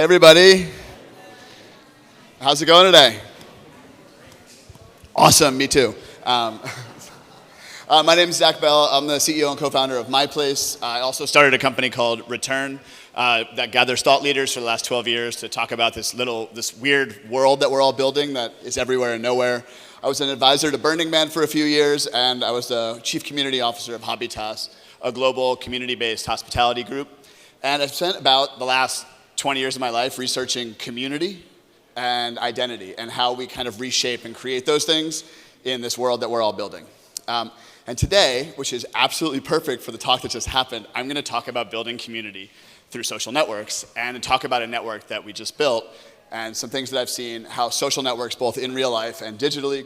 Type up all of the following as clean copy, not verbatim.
everybody. How's it going today? Awesome, me too. My name is Zach Bell. I'm the CEO and co-founder of MyPlace. I also started a company called Return that gathers thought leaders for the last 12 years to talk about this weird world that we're all building that is everywhere and nowhere. I was an advisor to Burning Man for a few years, and I was the chief community officer of Habitas, a global community-based hospitality group. And I've spent about the last 20 years of my life researching community and identity and how we kind of reshape and create those things in this world that we're all building. And today, which is absolutely perfect for the talk that just happened, I'm going to talk about building community through social networks and talk about a network that we just built and some things that I've seen, how social networks, both in real life and digitally,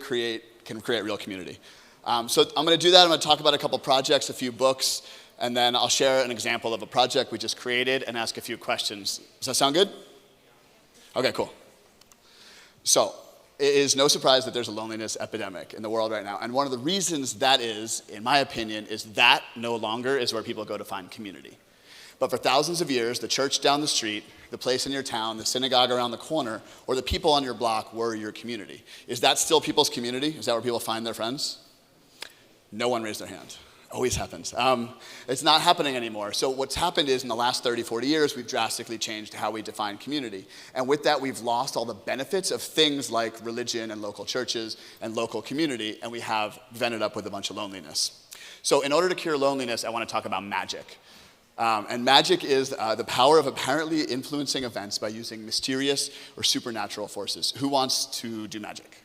can create real community. So I'm going to do that. I'm going to talk about a couple projects, a few books, and then I'll share an example of a project we just created and ask a few questions. Does that sound good? Okay, cool. So it is no surprise that there's a loneliness epidemic in the world right now. And one of the reasons that is, in my opinion, is that no longer is where people go to find community. But for thousands of years, the church down the street, the place in your town, the synagogue around the corner, or the people on your block were your community. Is that still people's community? Is that where people find their friends? No one raised their hand. Always happens. It's not happening anymore. So what's happened is in the last 30, 40 years, we've drastically changed how we define community. And with that, we've lost all the benefits of things like religion and local churches and local community, and we have ended up with a bunch of loneliness. So in order to cure loneliness, I want to talk about magic. And magic is the power of apparently influencing events by using mysterious or supernatural forces. Who wants to do magic?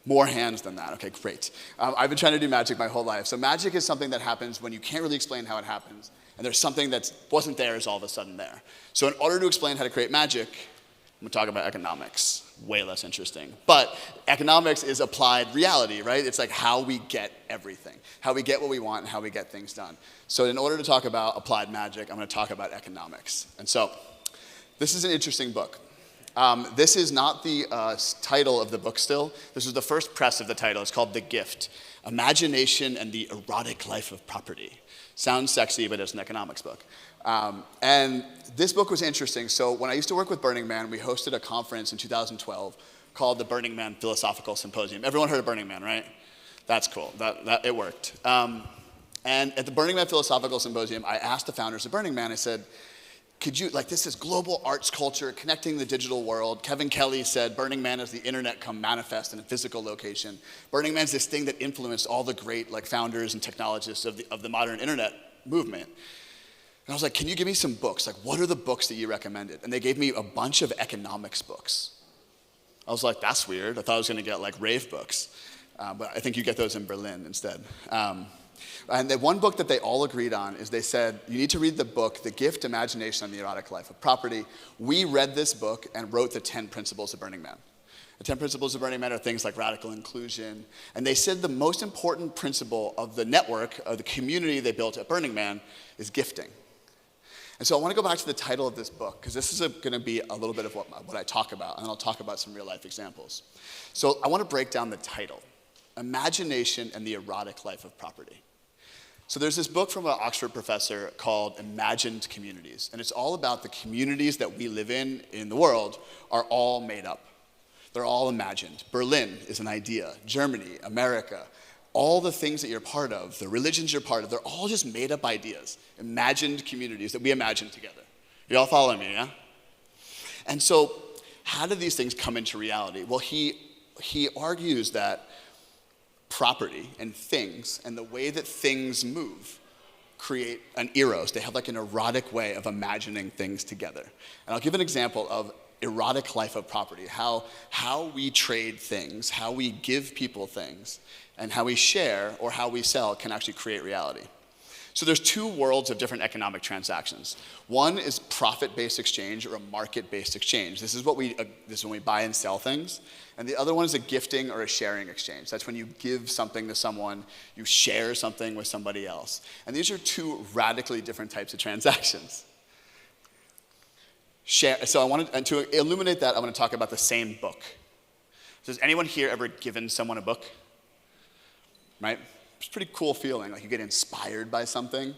More hands than that. Okay, great. I've been trying to do magic my whole life. So magic is something that happens when you can't really explain how it happens, and there's something that wasn't there is all of a sudden there. So in order to explain how to create magic, I'm going to talk about economics. Way less interesting. But economics is applied reality, right? It's like how we get everything, how we get what we want, and how we get things done. So in order to talk about applied magic, I'm going to talk about economics. And so this is an interesting book. This is not the title of the book still. This is the first press of the title. It's called The Gift, Imagination and the Erotic Life of Property. Sounds sexy, but it's an economics book. And this book was interesting. So when I used to work with Burning Man, we hosted a conference in 2012 called the Burning Man Philosophical Symposium. Everyone heard of Burning Man, right? That's cool. It worked. And at the Burning Man Philosophical Symposium, I asked the founders of Burning Man, I said, could you, this is global arts culture connecting the digital world. Kevin Kelly said Burning Man is the internet come manifest in a physical location. Burning Man's this thing that influenced all the great founders and technologists of the modern internet movement. And I was like, can you give me some books? What are the books that you recommended? And they gave me a bunch of economics books. I was like, that's weird. I thought I was going to get rave books. But I think you get those in Berlin instead. And the one book that they all agreed on is they said, you need to read the book, The Gift, Imagination, and the Erotic Life of Property. We read this book and wrote the 10 Principles of Burning Man. The 10 Principles of Burning Man are things like radical inclusion. And they said the most important principle of the network, of the community they built at Burning Man, is gifting. And so I want to go back to the title of this book, because this is going to be a little bit of what I talk about, and I'll talk about some real life examples. So I want to break down the title, Imagination and the Erotic Life of Property. So there's this book from an Oxford professor called Imagined Communities, and it's all about the communities that we live in the world are all made up. They're all imagined. Berlin is an idea. Germany, America, all the things that you're part of, the religions you're part of, they're all just made up ideas, imagined communities that we imagine together. You all following me, yeah? And so how do these things come into reality? Well, he argues that property and things and the way that things move create an eros. They have an erotic way of imagining things together. And I'll give an example of erotic life of property, how we trade things, how we give people things, and how we share or how we sell can actually create reality. So there's two worlds of different economic transactions. One is profit-based exchange or a market-based exchange. This is when we buy and sell things. And the other one is a gifting or a sharing exchange. That's when you give something to someone, you share something with somebody else. And these are two radically different types of transactions. To illuminate that, I want to talk about the same book. Has anyone here ever given someone a book? Right? It's a pretty cool feeling, you get inspired by something.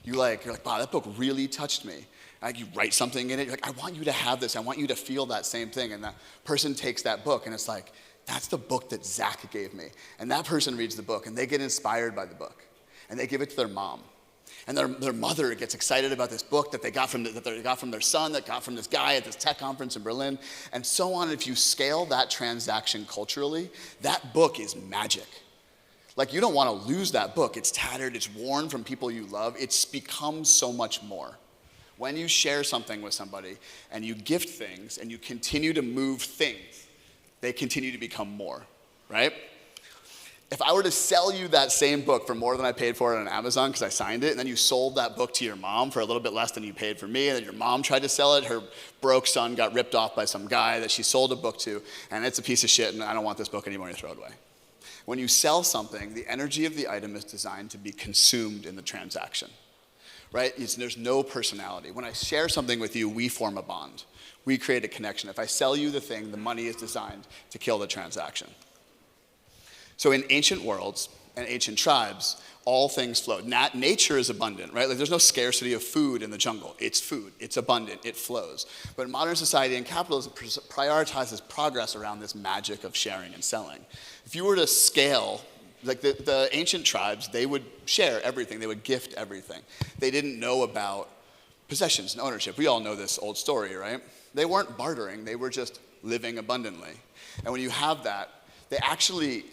You're like, wow, that book really touched me. Like you write something in it, you're like, I want you to have this. I want you to feel that same thing. And that person takes that book and it's like, that's the book that Zach gave me. And that person reads the book and they get inspired by the book. And they give it to their mom. And their mother gets excited about this book that they got from their son, that got from this guy at this tech conference in Berlin, and so on. If you scale that transaction culturally, that book is magic. Like you don't want to lose that book. It's tattered, it's worn from people you love. It's become so much more. When you share something with somebody and you gift things and you continue to move things, they continue to become more, right? If I were to sell you that same book for more than I paid for it on Amazon because I signed it, and then you sold that book to your mom for a little bit less than you paid for me, and then your mom tried to sell it, her broke son got ripped off by some guy that she sold a book to, and it's a piece of shit, and I don't want this book anymore, you throw it away. When you sell something, the energy of the item is designed to be consumed in the transaction, right? There's no personality. When I share something with you, we form a bond. We create a connection. If I sell you the thing, the money is designed to kill the transaction. So in ancient worlds and ancient tribes, all things flowed. Nature is abundant, right? Like there's no scarcity of food in the jungle. It's food, it's abundant, it flows. But modern society and capitalism prioritizes progress around this magic of sharing and selling. If you were to scale, like the ancient tribes, they would share everything, they would gift everything. They didn't know about possessions and ownership. We all know this old story, right? They weren't bartering, they were just living abundantly. And when you have that, they actually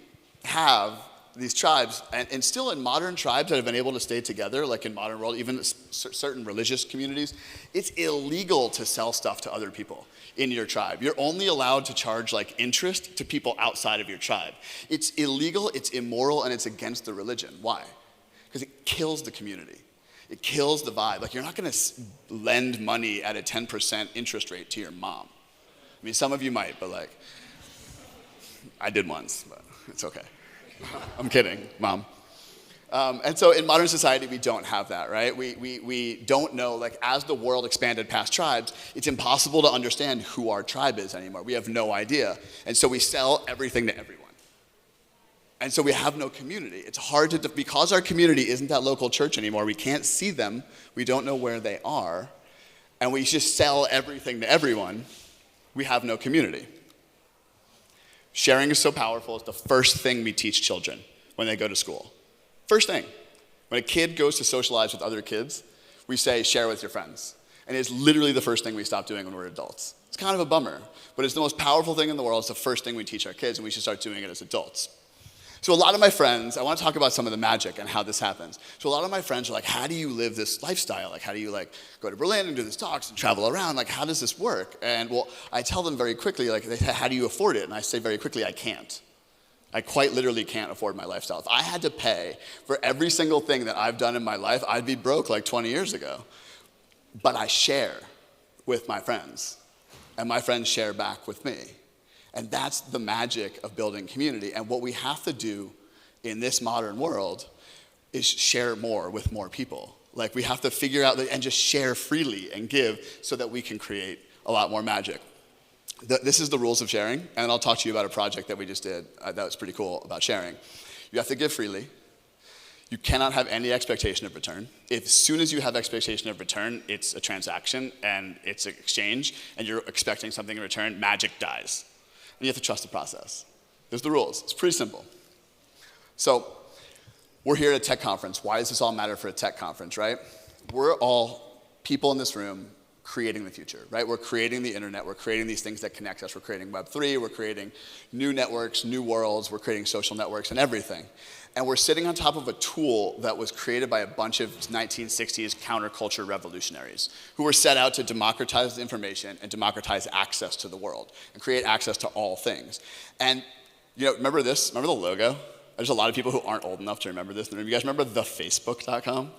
have these tribes, and still in modern tribes that have been able to stay together, like in modern world, even certain religious communities, it's illegal to sell stuff to other people in your tribe. You're only allowed to charge like interest to people outside of your tribe. It's illegal, it's immoral, and it's against the religion. Why? Because it kills the community. It kills the vibe. Like you're not gonna lend money at a 10% interest rate to your mom. I mean, some of you might, but like, I did once, but it's okay. I'm kidding, Mom. And so in modern society, we don't have that, right? We don't know, like as the world expanded past tribes, it's impossible to understand who our tribe is anymore. We have no idea. And so we sell everything to everyone. And so we have no community. It's hard to, because our community isn't that local church anymore, we can't see them, we don't know where they are, and we just sell everything to everyone, we have no community. Sharing is so powerful, it's the first thing we teach children when they go to school. First thing, when a kid goes to socialize with other kids, we say, share with your friends. And it's literally the first thing we stop doing when we're adults. It's kind of a bummer, but it's the most powerful thing in the world. It's the first thing we teach our kids, and we should start doing it as adults. So a lot of my friends, I want to talk about some of the magic and how this happens. So a lot of my friends are like, how do you live this lifestyle? Like, how do you like go to Berlin and do these talks and travel around? Like, how does this work? And well, I tell them very quickly, like, how do you afford it? And I say very quickly, I can't. I quite literally can't afford my lifestyle. If I had to pay for every single thing that I've done in my life, I'd be broke like 20 years ago. But I share with my friends, and my friends share back with me. And that's the magic of building community. And what we have to do in this modern world is share more with more people. Like we have to figure out and just share freely and give so that we can create a lot more magic. This is the rules of sharing, and I'll talk to you about a project that we just did that was pretty cool about sharing. You have to give freely. You cannot have any expectation of return. As soon as you have expectation of return, it's a transaction and it's an exchange, and you're expecting something in return, magic dies. And you have to trust the process. There's the rules. It's pretty simple. So we're here at a tech conference. Why does this all matter for a tech conference, right? We're all people in this room creating the future, right? We're creating the internet. We're creating these things that connect us. We're creating Web3. We're creating new networks, new worlds. We're creating social networks and everything. And we're sitting on top of a tool that was created by a bunch of 1960s counterculture revolutionaries who were set out to democratize information and democratize access to the world and create access to all things. And you know, remember this? Remember the logo? There's a lot of people who aren't old enough to remember this. You guys remember thefacebook.com?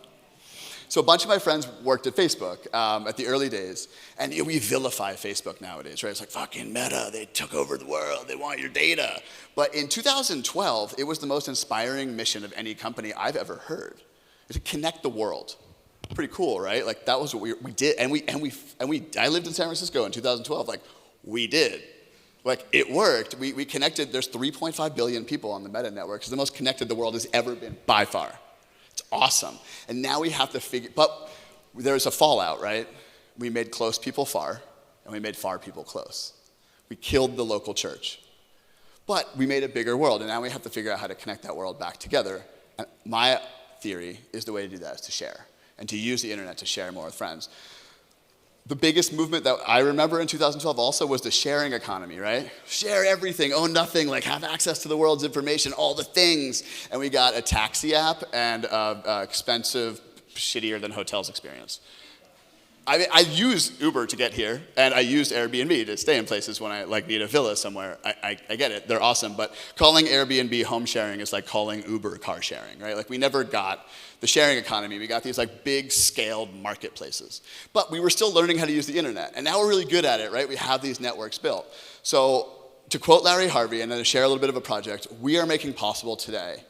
So a bunch of my friends worked at Facebook at the early days, and we vilify Facebook nowadays, right? It's like, fucking Meta, they took over the world, they want your data. But in 2012, it was the most inspiring mission of any company I've ever heard, to connect the world. Pretty cool, right? Like that was what we did, and I lived in San Francisco in 2012, like we did. Like it worked, we connected, there's 3.5 billion people on the Meta network, it's the most connected the world has ever been, by far. It's awesome. And now we have to but there's a fallout, right? We made close people far, and we made far people close. We killed the local church. But we made a bigger world, and now we have to figure out how to connect that world back together. And my theory is the way to do that is to share, and to use the internet to share more with friends. The biggest movement that I remember in 2012 also was the sharing economy, right? Share everything, own nothing, like have access to the world's information, all the things. And we got a taxi app and expensive, shittier than hotels experience. I use Uber to get here, and I used Airbnb to stay in places when I need a villa somewhere. I get it, they're awesome, but calling Airbnb home sharing is like calling Uber car sharing, right? Like we never got the sharing economy. We got these like big scaled marketplaces. But we were still learning how to use the internet, and now we're really good at it, right? We have these networks built. So to quote Larry Harvey, and then to share a little bit of a project, we are making possible today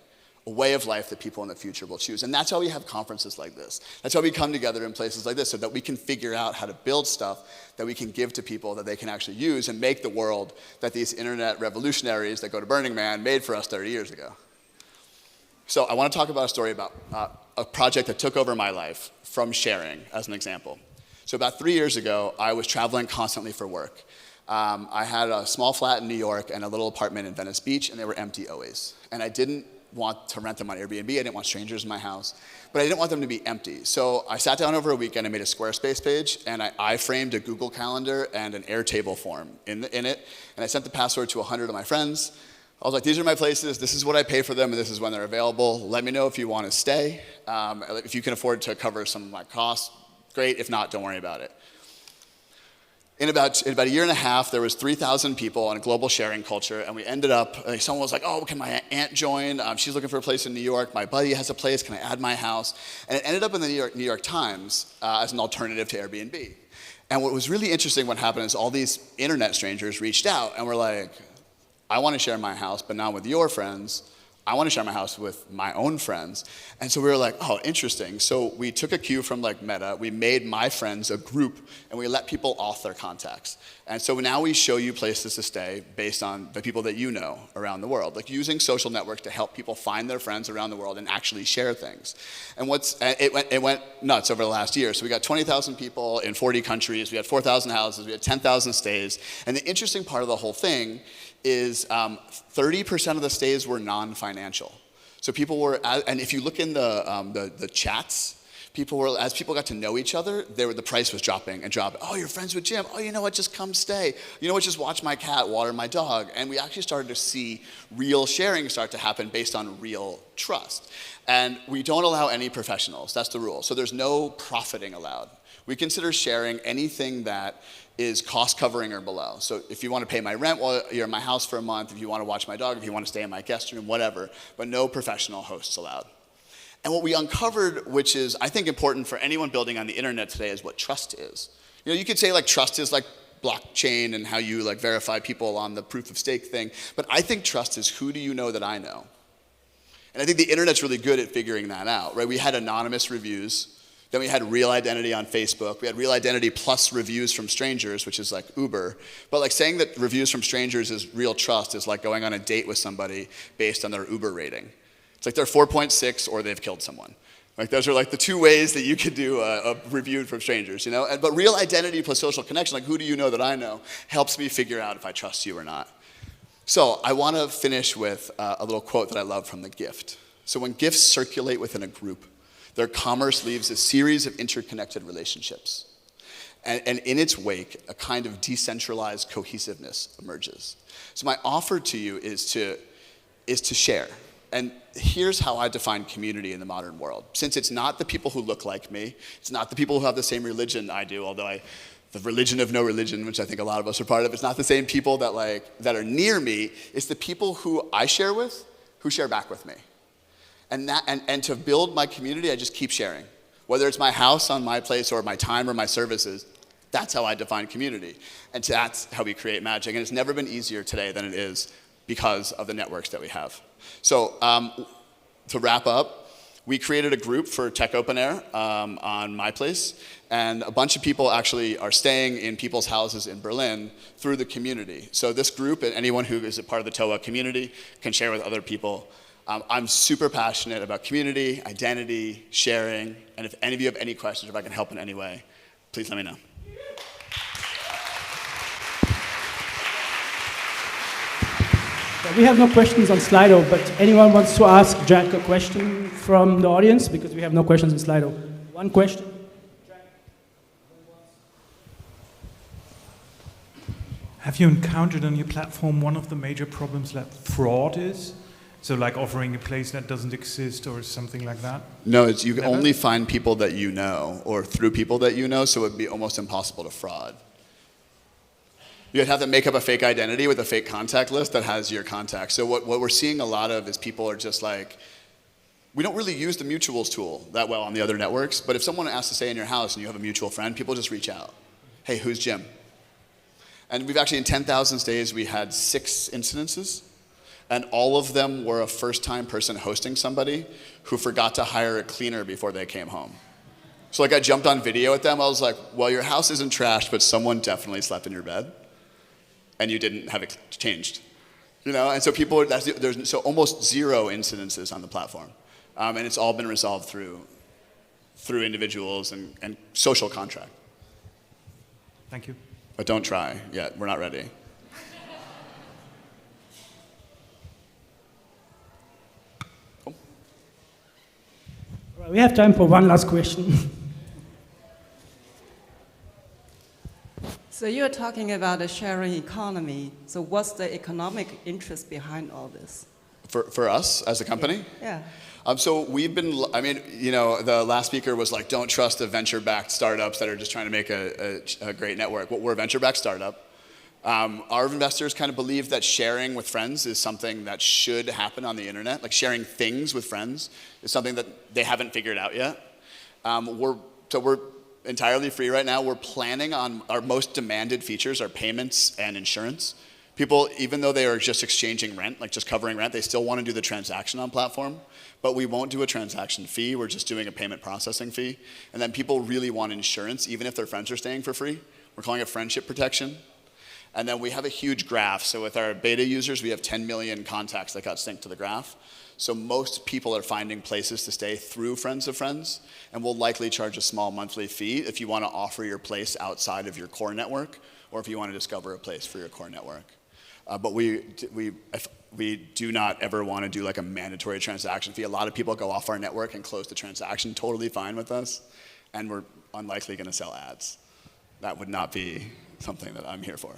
a way of life that people in the future will choose. And that's why we have conferences like this. That's why we come together in places like this, so that we can figure out how to build stuff that we can give to people that they can actually use and make the world that these internet revolutionaries that go to Burning Man made for us 30 years ago. So I want to talk about a story about a project that took over my life from sharing, as an example. So about 3 years ago, I was traveling constantly for work. I had a small flat in New York and a little apartment in Venice Beach, and they were empty always. And I didn't want to rent them on Airbnb. I didn't want strangers in my house, but I didn't want them to be empty. So I sat down over a weekend and made a Squarespace page, and I framed a Google Calendar and an Airtable form in it, and I sent the password to 100 of my friends. I was like, these are my places, this is what I pay for them, and this is when they're available. Let me know if you want to stay. If you can afford to cover some of my costs, great. If not, don't worry about it. In about a year and a half, there was 3,000 people on a global sharing culture, and we ended up, someone was like, oh, can my aunt join? She's looking for a place in New York. My buddy has a place, can I add my house? And it ended up in the New York Times as an alternative to Airbnb. And what was really interesting, what happened is all these internet strangers reached out and were like, I want to share my house, but not with your friends. I want to share my house with my own friends. And so we were like, oh, interesting. So we took a cue from like Meta, we made My Friends a group, and we let people auth their contacts. And so now we show you places to stay based on the people that you know around the world, like using social networks to help people find their friends around the world and actually share things. And it went nuts over the last year. So we got 20,000 people in 40 countries, we had 4,000 houses, we had 10,000 stays. And the interesting part of the whole thing is 30% of the stays were non-financial. So people were, and if you look in the chats, as people got to know each other, the price was dropping and dropping. Oh, you're friends with Jim. Oh, you know what, just come stay. You know what, just watch my cat, water my dog. And we actually started to see real sharing start to happen based on real trust. And we don't allow any professionals, that's the rule. So there's no profiting allowed. We consider sharing anything that is cost covering or below. So if you want to pay my rent while you're in my house for a month, if you want to watch my dog, if you want to stay in my guest room, whatever, but no professional hosts allowed. And what we uncovered, which is I think important for anyone building on the internet today, is what trust is. You know, you could say like trust is like blockchain and how you like verify people on the proof of stake thing, but I think trust is who do you know that I know? And I think the internet's really good at figuring that out, right? We had anonymous reviews. Then we had real identity on Facebook. We had real identity plus reviews from strangers, which is like Uber. But like saying that reviews from strangers is real trust is like going on a date with somebody based on their Uber rating. It's like they're 4.6 or they've killed someone. Like those are like the two ways that you could do a review from strangers, you know? But real identity plus social connection, like who do you know that I know, helps me figure out if I trust you or not. So I want to finish with a little quote that I love from The Gift. So when gifts circulate within a group, their commerce leaves a series of interconnected relationships. And in its wake, a kind of decentralized cohesiveness emerges. So my offer to you is to share. And here's how I define community in the modern world. Since it's not the people who look like me, it's not the people who have the same religion I do, although the religion of no religion, which I think a lot of us are part of, it's not the same people that are near me, it's the people who I share with, who share back with me. And to build my community, I just keep sharing. Whether it's my house on MyPlace or my time or my services, that's how I define community. And that's how we create magic. And it's never been easier today than it is because of the networks that we have. So to wrap up, we created a group for Tech Open Air on MyPlace. And a bunch of people actually are staying in people's houses in Berlin through the community. So this group and anyone who is a part of the TOA community can share with other people I'm super passionate about community, identity, sharing, and if any of you have any questions, if I can help in any way, please let me know. We have no questions on Slido, but anyone wants to ask Jack a question from the audience? Because we have no questions on Slido. One question? Have you encountered on your platform one of the major problems that fraud is? So like offering a place that doesn't exist or something like that? No, you can only find people that you know or through people that you know, so it would be almost impossible to fraud. You'd have to make up a fake identity with a fake contact list that has your contacts. So what we're seeing a lot of is people are just like, we don't really use the mutuals tool that well on the other networks, but if someone asks to stay in your house and you have a mutual friend, people just reach out. Hey, who's Jim? And we've actually, in 10,000 stays, we had 6 incidences. And all of them were a first-time person hosting somebody who forgot to hire a cleaner before they came home. So like I jumped on video at them. I was like, well, your house isn't trashed, but someone definitely slept in your bed. And you didn't have it changed. You know, and so people, there's so almost 0 incidences on the platform. And it's all been resolved through individuals and social contract. Thank you. But don't try yet, we're not ready. Cool. We have time for one last question. So you're talking about a sharing economy. So what's the economic interest behind all this? For us as a company? Yeah. So we've been, I mean, you know, the last speaker was like, don't trust the venture-backed startups that are just trying to make a great network. Well, we're a venture-backed startup. Our investors kind of believe that sharing with friends is something that should happen on the internet. Like sharing things with friends is something that they haven't figured out yet. We're entirely free right now. We're planning on our most demanded features are payments and insurance. People, even though they are just exchanging rent, like just covering rent, they still want to do the transaction on platform. But we won't do a transaction fee. We're just doing a payment processing fee. And then people really want insurance, even if their friends are staying for free. We're calling it friendship protection. And then we have a huge graph. So with our beta users, we have 10 million contacts that got synced to the graph. So most people are finding places to stay through friends of friends, and we'll likely charge a small monthly fee if you want to offer your place outside of your core network, or if you want to discover a place for your core network. But we do not ever want to do like a mandatory transaction fee. A lot of people go off our network and close the transaction totally fine with us, and we're unlikely going to sell ads. That would not be something that I'm here for.